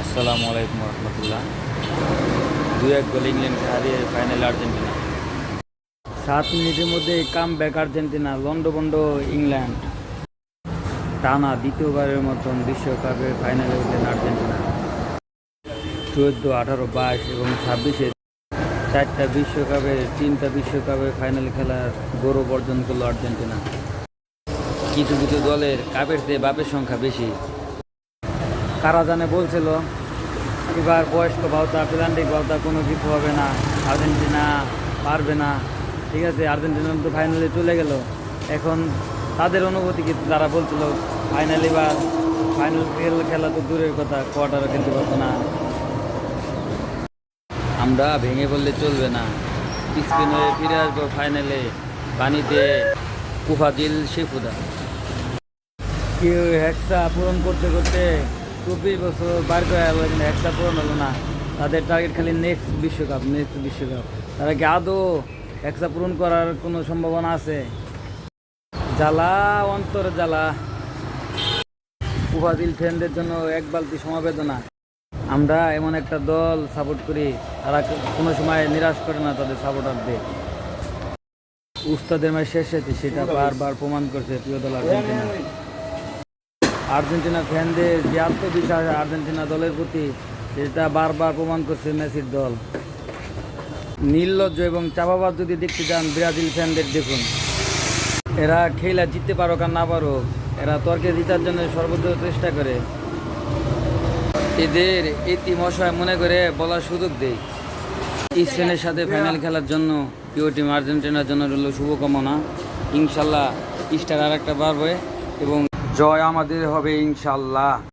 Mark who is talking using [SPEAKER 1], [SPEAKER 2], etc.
[SPEAKER 1] আসসালামু আলাইকুম রহমতুল্লাহ। 2-1 গোলে ইংল্যান্ডকে হারিয়ে ফাইনালে আর্জেন্টিনা। 7 মিনিটের মধ্যে কাম ব্যাক আর্জেন্টিনা, লন্ডভন্ড ইংল্যান্ড। টানা দ্বিতীয়বারের মতন বিশ্বকাপের ফাইনালে উঠলেন আর্জেন্টিনা। 14, 18, 22 এবং 26-এ 4টা বিশ্বকাপে 3টা বিশ্বকাপের ফাইনালে খেলার গৌরব অর্জন করলো আর্জেন্টিনা। কিছু কিছু দলের কাপের চেয়ে বাপের সংখ্যা বেশি। কারা জানে বলছিল এবার বয়স্ক ভাওতা, প্লান্টিক ভাওতা কোনো কিছু হবে না, আর্জেন্টিনা পারবে না। ঠিক আছে, আর্জেন্টিনা তো ফাইনালে চলে গেল। এখন তাদের অনুভূতি কি, তারা বলছিল ফাইনাল, এবার ফাইনাল খেলা তো দূরের কথা, কোয়ার্টারও খেলতে পারতো না। আমরা ভেঙে বললে চলবে না, স্পিন হয়ে ফিরে আসবো ফাইনালে, পানিতে কুফাদিল শেফুদা। কেউ হেক্সা পূরণ করতে করতে 24 বছর বার করে গেল, কিন্তু হেক্সা পূরণ হলো না। তাদের টার্গেট খালি নেক্সট বিশ্বকাপ। তারা কি আদৌ হেক্সা পূরণ করার কোনো সম্ভাবনা আছে? জ্বালা, অন্তর জ্বালা। কুফাদিল ফ্যানদের জন্য এক বালতি সমবেদনা। আমরা এমন একটা দল সাপোর্ট করি, তারা কোনো সময় নিরাশ করে না তাদের সাপোর্টারদের। উস্তাদের শেষ সেটা বারবার প্রমাণ করছে প্রিয় দল আর্জেন্টিনা। আর্জেন্টিনা ফ্যানদের যে আত্মবিশ্বাস আর্জেন্টিনা দলের প্রতি, সেটা বারবার প্রমাণ করছে মেসির দল। নির্লজ্জ এবং চাপাবাজ যদি দেখতে চান ব্রাজিল ফ্যানদের দেখুন। এরা খেলা জিততে পারুক আর না পারুক, এরা তর্কে জিতার জন্য সর্বোচ্চ চেষ্টা করে। এদের ইতি মশায় মনে করে বলার সুযোগ দেয়। স্পেনের সাথে ফাইনাল খেলার জন্য প্রিয় টিম আর্জেন্টিনার জন্য রইল শুভকামনা। ইনশাল্লাহ স্টার আর একটা বাড়বে এবং জয় আমাদের হবে ইনশাল্লাহ।